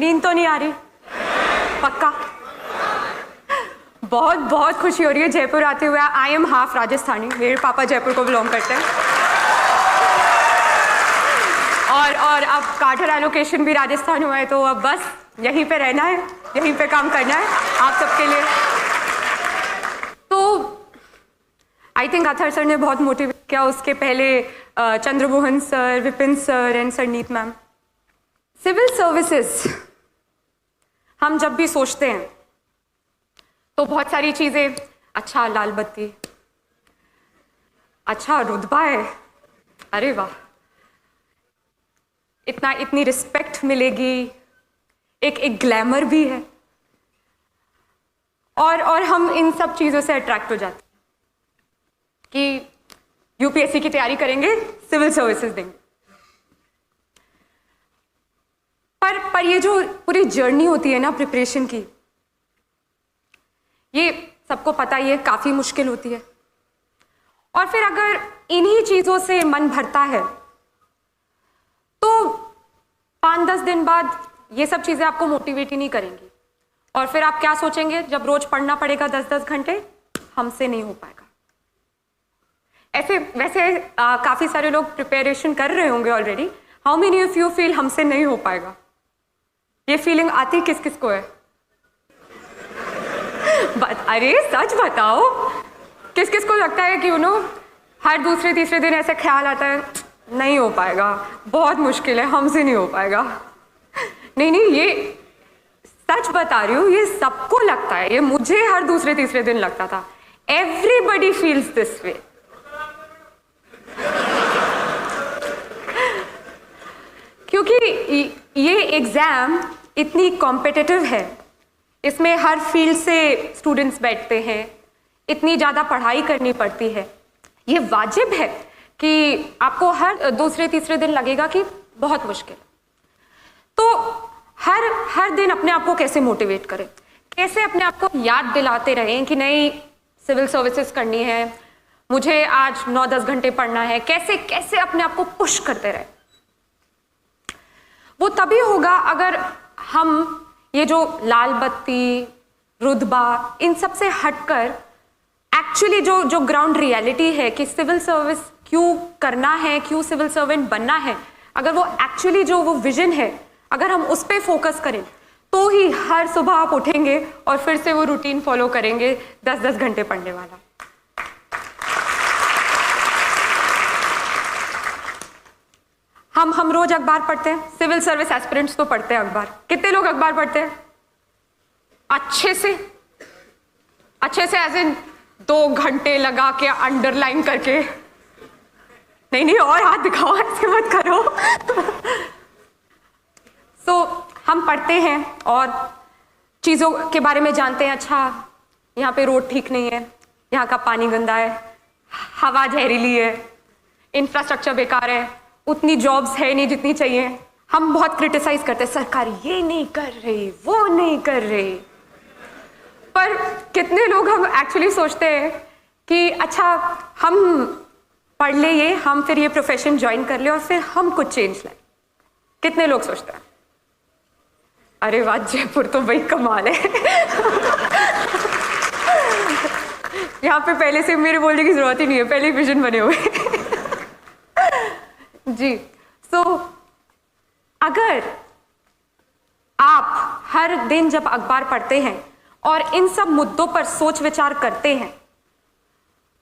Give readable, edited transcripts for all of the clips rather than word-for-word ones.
नींद तो नहीं आ रही? पक्का? बहुत बहुत खुशी हो रही है जयपुर आते हुए। आई एम हाफ राजस्थानी, मेरे पापा जयपुर को बिलोंग करते हैं और अब कार्टर एलोकेशन भी राजस्थान हुआ है, तो अब बस यहीं पे रहना है, यहीं पे काम करना है आप सबके लिए। तो आई थिंक अथर सर ने बहुत मोटिवेट किया, उसके पहले Chandramohan sir, Vipin sir and Sarneet ma'am. Civil services हम जब भी सोचते हैं तो बहुत सारी चीजें, अच्छा लाल बत्ती, अच्छा रुतबा है, अरे वाह इतनी रिस्पेक्ट मिलेगी, एक ग्लैमर भी है, और हम इन सब चीजों से अट्रैक्ट हो जाते हैं कि यूपीएससी की तैयारी करेंगे, सिविल सर्विसेज देंगे। पर ये जो पूरी जर्नी होती है ना प्रिपरेशन की, ये सबको पता ही है काफी मुश्किल होती है। और फिर अगर इन्हीं चीजों से मन भरता है तो 5-10 दिन बाद ये सब चीजें आपको मोटिवेट ही नहीं करेंगी, और फिर आप क्या सोचेंगे, जब रोज पढ़ना पड़ेगा 10-10 घंटे, हमसे नहीं हो पाएगा। ऐसे वैसे काफी सारे लोग प्रिपरेशन कर रहे होंगे already. How many of you feel हमसे नहीं हो पाएगा? ये फीलिंग आती किस किस को है? अरे सच बताओ, किस किस को लगता है कि हर दूसरे तीसरे दिन ऐसे ख्याल आता है, नहीं हो पाएगा, बहुत मुश्किल है, हमसे नहीं हो पाएगा? नहीं, ये सच बता रही हूँ, ये सबको लगता है, ये मुझे हर दूसरे तीसरे दिन लगता था। Everybody feels this way. क्योंकि ये एग्जाम इतनी कॉम्पिटिटिव है, इसमें हर फील्ड से स्टूडेंट्स बैठते हैं, इतनी ज़्यादा पढ़ाई करनी पड़ती है। ये वाजिब है कि आपको हर दूसरे तीसरे दिन लगेगा कि बहुत मुश्किल। तो हर दिन अपने आप को कैसे मोटिवेट करें, कैसे अपने आप को याद दिलाते रहें कि नहीं सिविल सर्विसेज करनी है, मुझे आज 9-10 घंटे पढ़ना है, कैसे कैसे अपने आप को पुश करते रहें। वो तभी होगा अगर हम ये जो लाल बत्ती, रुतबा, इन सब से हटकर एक्चुअली जो ग्राउंड रियलिटी है कि सिविल सर्विस क्यों करना है, क्यों सिविल सर्वेंट बनना है, अगर वो एक्चुअली जो वो विजन है, अगर हम उस पर फोकस करें तो ही हर सुबह आप उठेंगे और फिर से वो रूटीन फॉलो करेंगे 10-10 घंटे पढ़ने वाला। हम रोज अखबार पढ़ते हैं, सिविल सर्विस एस्पिरेंट्स तो पढ़ते हैं अखबार। कितने लोग अखबार पढ़ते हैं? अच्छे से एज इन 2 घंटे लगा के अंडरलाइन करके? नहीं और हाथ दिखाओ, ऐसे मत करो। So, हम पढ़ते हैं और चीजों के बारे में जानते हैं, अच्छा यहाँ पे रोड ठीक नहीं है, यहाँ का पानी गंदा है, हवा जहरीली है, इंफ्रास्ट्रक्चर बेकार है, उतनी जॉब्स है नहीं जितनी चाहिए। हम बहुत क्रिटिसाइज करते हैं, सरकार ये नहीं कर रही, वो नहीं कर रही। पर कितने लोग हम एक्चुअली सोचते हैं कि अच्छा हम पढ़ ले ये, हम फिर ये प्रोफेशन ज्वाइन कर ले और फिर हम कुछ चेंज लाए? कितने लोग सोचते हैं? अरे वाह, जयपुर तो भाई कमाल है। यहाँ पे पहले से मेरे बोलने की जरूरत ही नहीं है, पहले विजन बने हुए। जी, सो अगर आप हर दिन जब अखबार पढ़ते हैं और इन सब मुद्दों पर सोच विचार करते हैं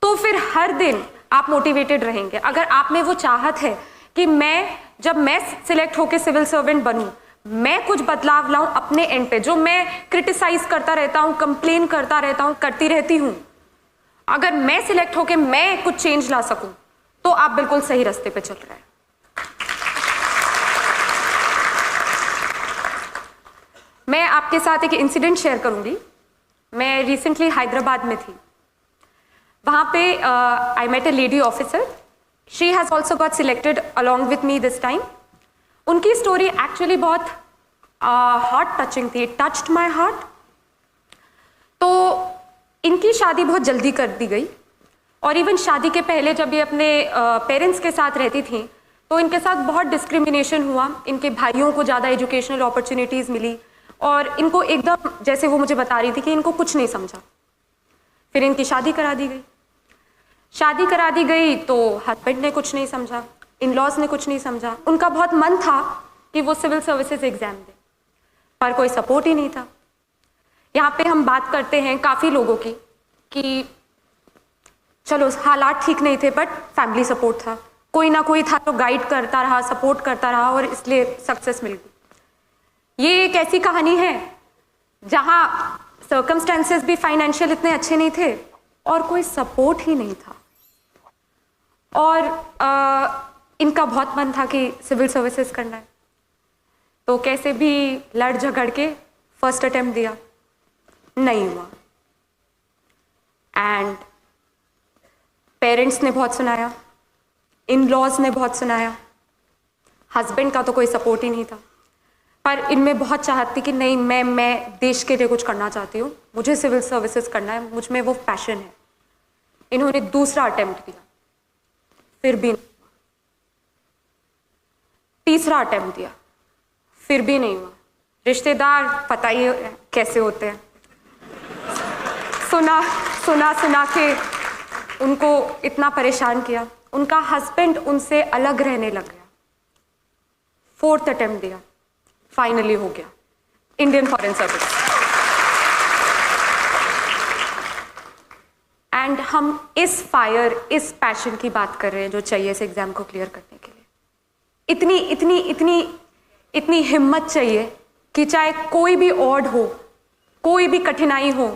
तो फिर हर दिन आप मोटिवेटेड रहेंगे। अगर आप में वो चाहत है कि जब मैं सिलेक्ट होकर सिविल सर्वेंट बनूं, मैं कुछ बदलाव लाऊं अपने एंड पे, जो मैं क्रिटिसाइज करता रहता हूं, कंप्लेन करता रहता हूं, करती रहती हूं, अगर मैं सिलेक्ट होकर मैं कुछ चेंज ला सकूं तो आप बिल्कुल सही रास्ते पे चल रहे हैं। मैं आपके साथ एक इंसिडेंट शेयर करूंगी। मैं रिसेंटली हैदराबाद में थी, वहां पे I met a lady officer, she has also got selected along with me this time. उनकी स्टोरी एक्चुअली बहुत हार्ट टचिंग थी, टच्ड माई हार्ट। तो इनकी शादी बहुत जल्दी कर दी गई, और इवन शादी के पहले जब ये अपने पेरेंट्स के साथ रहती थी तो इनके साथ बहुत डिस्क्रिमिनेशन हुआ, इनके भाइयों को ज़्यादा एजुकेशनल अपॉर्चुनिटीज़ मिली और इनको एकदम, जैसे वो मुझे बता रही थी कि इनको कुछ नहीं समझा। फिर इनकी शादी करा दी गई। शादी करा दी गई तो हस्बैंड ने कुछ नहीं समझा, इन लॉज ने कुछ नहीं समझा। उनका बहुत मन था कि वो सिविल सर्विसेज एग्जाम दें, पर कोई सपोर्ट ही नहीं था। यहाँ पे हम बात करते हैं काफ़ी लोगों की कि चलो हालात ठीक नहीं थे बट फैमिली सपोर्ट था, कोई ना कोई था तो गाइड करता रहा, सपोर्ट करता रहा और इसलिए सक्सेस मिल गई। ये एक ऐसी कहानी है जहाँ सर्कमस्टेंसेस भी फाइनेंशियल इतने अच्छे नहीं थे और कोई सपोर्ट ही नहीं था और इनका बहुत मन था कि सिविल सर्विसेज करना है, तो कैसे भी लड़ झगड़ के फर्स्ट अटेम्प्ट दिया, नहीं हुआ। एंड पेरेंट्स ने बहुत सुनाया, इन लॉज ने बहुत सुनाया, हस्बैंड का तो कोई सपोर्ट ही नहीं था, पर इनमें बहुत चाहत थी कि नहीं, मैं देश के लिए कुछ करना चाहती हूँ, मुझे सिविल सर्विसेज करना है, मुझ में वो पैशन है। इन्होंने दूसरा अटेम्प्ट दिया, फिर भी नहीं। तीसरा अटेम्प्ट दिया, फिर भी नहीं हुआ। रिश्तेदार पता ही कैसे होते हैं, सुना के उनको इतना परेशान किया। उनका हस्बैंड उनसे अलग रहने लग गया। फोर्थ अटेम्प्ट दिया, फाइनली हो गया, इंडियन फॉरेन सर्विस। एंड हम इस फायर, इस पैशन की बात कर रहे हैं जो चाहिए इस एग्जाम को क्लियर करने के लिए। इतनी इतनी इतनी इतनी हिम्मत चाहिए कि चाहे कोई भी ऑड हो, कोई भी कठिनाई हो,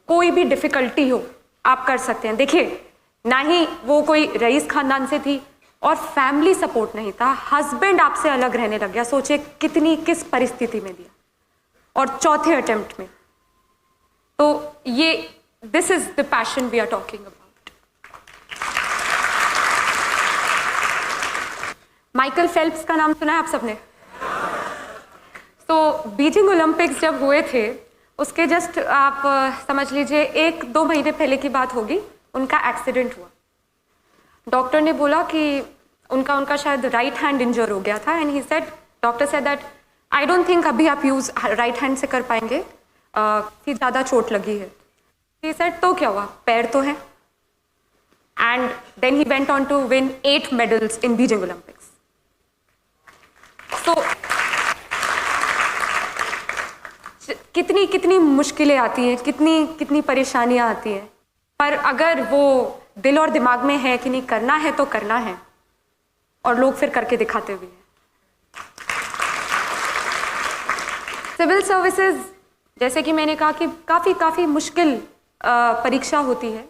कोई भी डिफिकल्टी हो, आप कर सकते हैं। देखिए, ना ही वो कोई रईस खानदान से थी और फैमिली सपोर्ट नहीं था, हस्बैंड आपसे अलग रहने लग गया। सोचिए किस परिस्थिति में दिया, और चौथे अटेम्प्ट में। तो ये this is the passion we are talking about. Michael Phelps का नाम सुना है आप सबने? तो बीजिंग ओलंपिक्स जब हुए थे उसके जस्ट आप समझ लीजिए 1-2 महीने पहले की बात होगी, उनका एक्सीडेंट हुआ। डॉक्टर ने बोला कि उनका शायद राइट हैंड इंजर हो गया था, and he said, doctor said that I don't think अभी आप यूज राइट हैंड से कर पाएंगे, कि ज़्यादा चोट लगी है। ही सेड तो क्या हुआ, पैर तो है। And then he went on to win 8 medals in Beijing Olympics. तो कितनी मुश्किलें आती हैं, कितनी परेशानियां आती हैं, पर अगर वो दिल और दिमाग में है कि नहीं करना है तो करना है, और लोग फिर करके दिखाते भी हैं। सिविल सर्विसेज, जैसे कि मैंने कहा कि काफ़ी मुश्किल परीक्षा होती है,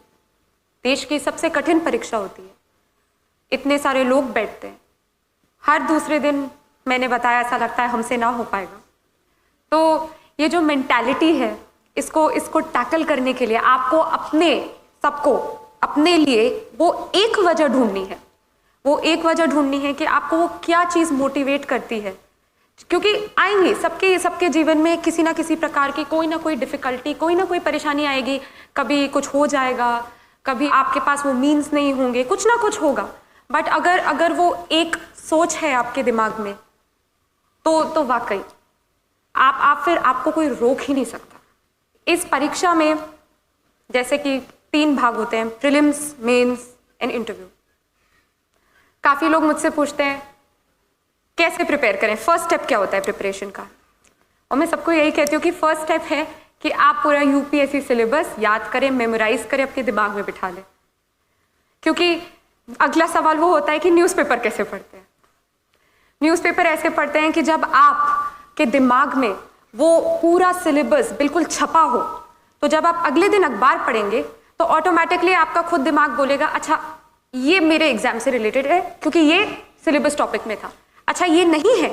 देश की सबसे कठिन परीक्षा होती है। इतने सारे लोग बैठते हैं, हर दूसरे दिन मैंने बताया ऐसा लगता है हमसे ना हो पाएगा। तो ये जो मेंटालिटी है, इसको टैकल करने के लिए आपको सबको अपने लिए वो एक वजह ढूंढनी है। वो एक वजह ढूंढनी है कि आपको वो क्या चीज़ मोटिवेट करती है, क्योंकि आएंगी सबके जीवन में किसी ना किसी प्रकार की कोई ना कोई डिफिकल्टी, कोई ना कोई परेशानी आएगी। कभी कुछ हो जाएगा, कभी आपके पास वो मीन्स नहीं होंगे, कुछ ना कुछ होगा। बट अगर वो एक सोच है आपके दिमाग में, तो वाकई आपको कोई रोक ही नहीं सकता। इस परीक्षा में जैसे कि 3 भाग होते हैं, प्रीलिम्स, मेंस एंड इंटरव्यू। काफ़ी लोग मुझसे पूछते हैं कैसे प्रिपेयर करें, फर्स्ट स्टेप क्या होता है प्रिपरेशन का। और मैं सबको यही कहती हूँ कि फर्स्ट स्टेप है कि आप पूरा यूपीएससी सिलेबस याद करें, मेमोराइज करें, अपने दिमाग में बिठा लें। क्योंकि अगला सवाल वो होता है कि न्यूज़पेपर कैसे पढ़ते हैं। न्यूज़पेपर ऐसे पढ़ते हैं कि जब आपके दिमाग में वो पूरा सिलेबस बिल्कुल छपा हो, तो जब आप अगले दिन अखबार पढ़ेंगे तो ऑटोमेटिकली आपका खुद दिमाग बोलेगा, अच्छा ये मेरे एग्जाम से रिलेटेड है क्योंकि ये सिलेबस टॉपिक में था, अच्छा ये नहीं है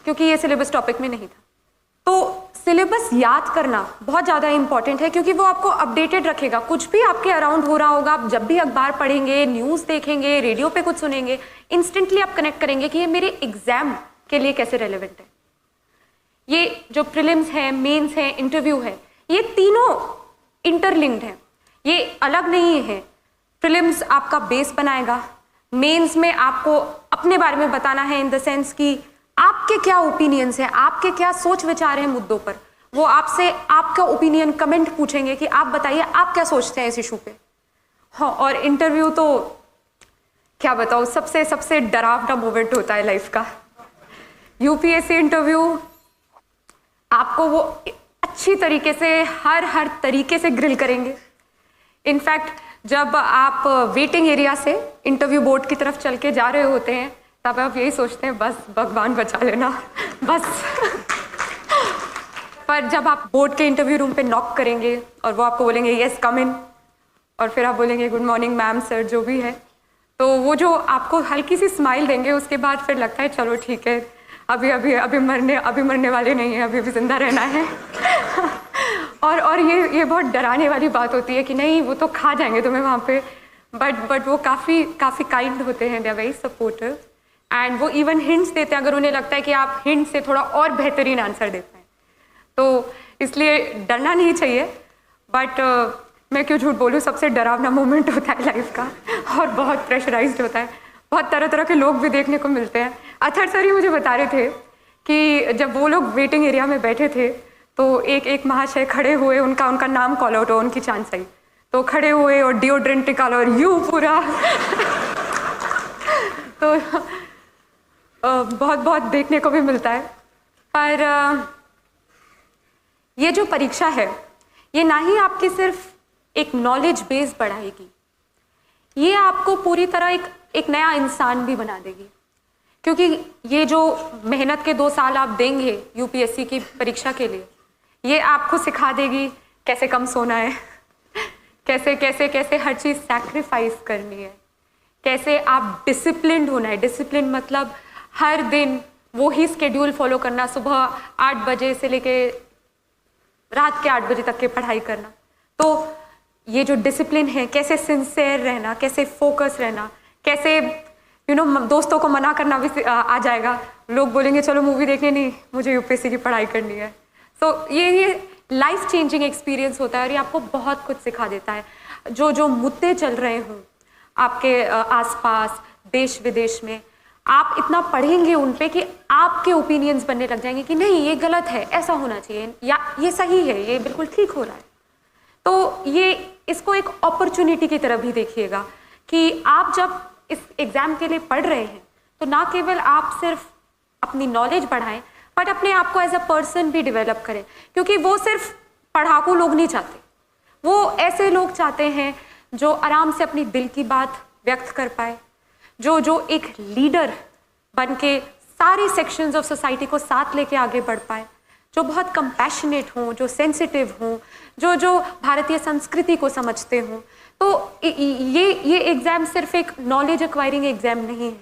क्योंकि ये सिलेबस टॉपिक में नहीं था। तो सिलेबस याद करना बहुत ज़्यादा इंपॉर्टेंट है, क्योंकि वो आपको अपडेटेड रखेगा। कुछ भी आपके अराउंड हो रहा होगा, आप जब भी अखबार पढ़ेंगे, न्यूज़ देखेंगे, रेडियो पे कुछ सुनेंगे, इंस्टेंटली आप कनेक्ट करेंगे कि ये मेरे एग्जाम के लिए कैसे रेलेवेंट है। ये जो प्रीलिम्स है, मेंस है, इंटरव्यू है, ये तीनों इंटरलिंक्ड हैं, ये अलग नहीं है। प्रीलिम्स आपका बेस बनाएगा, मेंस में आपको अपने बारे में बताना है इन द सेंस कि आपके क्या ओपिनियंस हैं, आपके क्या सोच विचार हैं मुद्दों पर। वो आपसे आपका ओपिनियन कमेंट पूछेंगे कि आप बताइए आप क्या सोचते हैं इस इशू पे। हाँ, और इंटरव्यू तो क्या बताओ, सबसे सबसे डरावना मोमेंट होता है लाइफ का। यूपीएससी इंटरव्यू आपको वो अच्छी तरीके से हर तरीके से ग्रिल करेंगे। इनफैक्ट जब आप वेटिंग एरिया से इंटरव्यू बोर्ड की तरफ चल के जा रहे होते हैं तब आप यही सोचते हैं बस भगवान बचा लेना बस। पर जब आप बोर्ड के इंटरव्यू रूम पे नॉक करेंगे और वो आपको बोलेंगे यस कम इन, और फिर आप बोलेंगे गुड मॉर्निंग मैम सर जो भी है, तो वो जो आपको हल्की सी स्माइल देंगे उसके बाद फिर लगता है चलो ठीक है, अभी मरने वाले नहीं है, अभी जिंदा रहना है। और ये बहुत डराने वाली बात होती है कि नहीं वो तो खा जाएंगे तुम्हें वहाँ पे, बट वो काफ़ी काइंड होते हैं, they are very supportive and वो इवन हिंट्स देते हैं अगर उन्हें लगता है कि आप हिंट से थोड़ा और बेहतरीन आंसर दे पाएँ। तो इसलिए डरना नहीं चाहिए, बट मैं क्यों झूठ बोलूँ, सबसे डरावना मोमेंट होता है लाइफ का और बहुत प्रेशराइज्ड होता है। बहुत तरह तरह के लोग भी देखने को मिलते हैं। अथर सर ही मुझे बता रहे थे कि जब वो लोग वेटिंग एरिया में बैठे थे तो एक महाशय खड़े हुए, उनका नाम कॉल आउट हो, उनकी चांस आई, तो खड़े हुए और डिओड्रेंट निकाला और यूँ पूरा तो बहुत देखने को भी मिलता है। पर ये जो परीक्षा है ये ना ही आपकी सिर्फ एक नॉलेज बेस बढ़ाएगी, ये आपको पूरी तरह एक नया इंसान भी बना देगी। क्योंकि ये जो मेहनत के 2 साल आप देंगे यूपीएससी की परीक्षा के लिए, ये आपको सिखा देगी कैसे कम सोना है, कैसे हर चीज़ सैक्रिफाइस करनी है, कैसे आप डिसिप्लिन्ड होना है। डिसिप्लिन मतलब हर दिन वो ही स्केड्यूल फॉलो करना, सुबह 8 बजे से लेके रात के 8 बजे तक की पढ़ाई करना। तो ये जो डिसिप्लिन है, कैसे सिंसियर रहना, कैसे फोकस रहना, कैसे दोस्तों को मना करना भी आ जाएगा। लोग बोलेंगे चलो मूवी देखने, नहीं मुझे यूपीएससी की पढ़ाई करनी है। तो ये लाइफ चेंजिंग एक्सपीरियंस होता है और ये आपको बहुत कुछ सिखा देता है। जो मुद्दे चल रहे हों आपके आसपास देश विदेश में, आप इतना पढ़ेंगे उन पे कि आपके ओपिनियंस बनने लग जाएंगे कि नहीं ये गलत है, ऐसा होना चाहिए, या ये सही है, ये बिल्कुल ठीक हो रहा है। तो ये इसको एक अपॉर्चुनिटी की तरह भी देखिएगा कि आप जब इस एग्ज़ाम के लिए पढ़ रहे हैं तो ना केवल आप सिर्फ अपनी नॉलेज बढ़ाएं बट अपने आप को एज अ पर्सन भी डेवलप करें। क्योंकि वो सिर्फ पढ़ाकू लोग नहीं चाहते, वो ऐसे लोग चाहते हैं जो आराम से अपनी दिल की बात व्यक्त कर पाए, जो एक लीडर बन के सारे सेक्शंस ऑफ सोसाइटी को साथ लेके आगे बढ़ पाए, जो बहुत कंपैशनेट हों, जो सेंसिटिव हों, जो भारतीय संस्कृति को समझते हों। तो ये एग्ज़ाम सिर्फ एक नॉलेज एक्वायरिंग एग्ज़ाम नहीं है,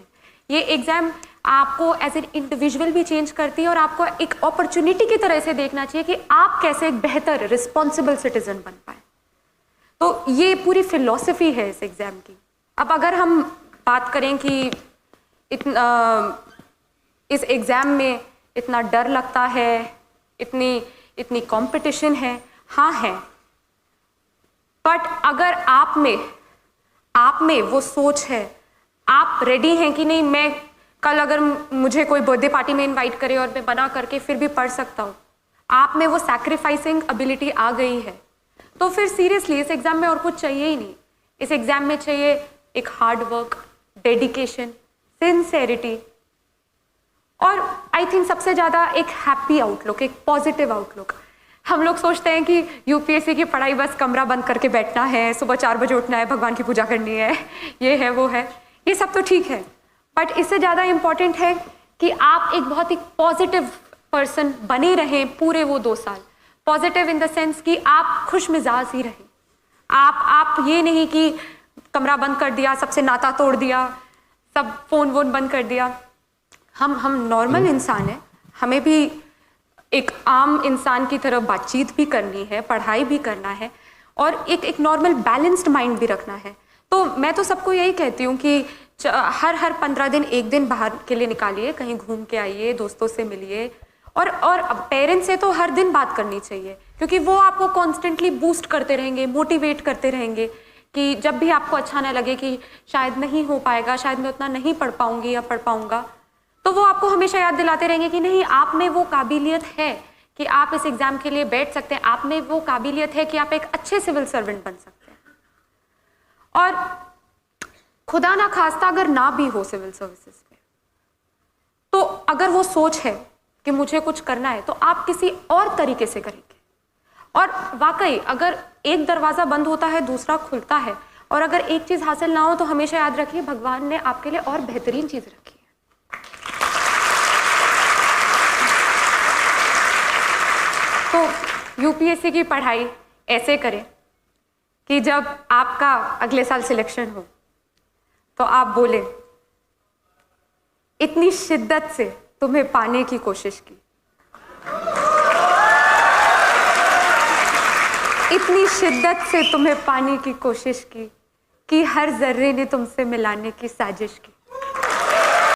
ये एग्ज़ाम आपको एज एन इंडिविजुअल भी चेंज करती है और आपको एक अपॉर्चुनिटी की तरह से देखना चाहिए कि आप कैसे एक बेहतर रिस्पॉन्सिबल सिटीजन बन पाए। तो ये पूरी फिलॉसफी है इस एग्ज़ाम की। अब अगर हम बात करें कि इस एग्ज़ाम में इतना डर लगता है, इतनी कंपटीशन है, हाँ है, बट अगर आप में वो सोच है, आप रेडी हैं कि नहीं मैं कल अगर मुझे कोई बर्थडे पार्टी में इनवाइट करे और मैं बना करके फिर भी पढ़ सकता हूँ, आप में वो सैक्रिफाइसिंग एबिलिटी आ गई है, तो फिर सीरियसली इस एग्ज़ाम में और कुछ चाहिए ही नहीं। इस एग्ज़ाम में चाहिए एक हार्ड वर्क, डेडिकेशन, सिंसेरिटी और आई थिंक सबसे ज़्यादा एक हैप्पी आउटलुक, एक पॉजिटिव आउटलुक। हम लोग सोचते हैं कि यूपीएससी की पढ़ाई बस कमरा बंद करके बैठना है, सुबह 4 बजे उठना है, भगवान की पूजा करनी है, ये है वो है, ये सब तो ठीक है, बट इससे ज़्यादा इम्पॉर्टेंट है कि आप एक बहुत ही पॉजिटिव पर्सन बने रहें पूरे वो 2 साल। पॉजिटिव इन द सेंस कि आप खुश मिजाज ही रहें। आप ये नहीं कि कमरा बंद कर दिया, सबसे नाता तोड़ दिया, सब फ़ोन वोन बंद कर दिया। हम नॉर्मल इंसान हैं, हमें भी एक आम इंसान की तरह बातचीत भी करनी है, पढ़ाई भी करना है और एक नॉर्मल बैलेंस्ड माइंड भी रखना है। तो मैं तो सबको यही कहती हूँ कि हर 15 दिन 1 दिन बाहर के लिए निकालिए, कहीं घूम के आइए, दोस्तों से मिलिए और पेरेंट्स से तो हर दिन बात करनी चाहिए, क्योंकि वो आपको कॉन्स्टेंटली बूस्ट करते रहेंगे, मोटिवेट करते रहेंगे कि जब भी आपको अच्छा ना लगे कि शायद नहीं हो पाएगा, शायद मैं उतना नहीं पढ़ पाऊंगी या पढ़ पाऊंगा, तो वो आपको हमेशा याद दिलाते रहेंगे कि नहीं, आप में वो काबिलियत है कि आप इस एग्जाम के लिए बैठ सकते हैं, आप में वो काबिलियत है कि आप एक अच्छे सिविल सर्वेंट बन सकते हैं। और खुदा ना खास्ता अगर ना भी हो सिविल सर्विसेज में, तो अगर वो सोच है कि मुझे कुछ करना है, तो आप किसी और तरीके से करेंगे। और वाकई अगर एक दरवाजा बंद होता है दूसरा खुलता है, और अगर एक चीज हासिल ना हो तो हमेशा याद रखिए भगवान ने आपके लिए और बेहतरीन चीज रखी है। तो यूपीएससी की पढ़ाई ऐसे करें कि जब आपका अगले साल सिलेक्शन हो तो आप बोले, इतनी शिद्दत से तुम्हें पाने की कोशिश की, इतनी शिद्दत से तुम्हें पाने की कोशिश की कि हर जर्रे ने तुमसे मिलाने की साजिश की।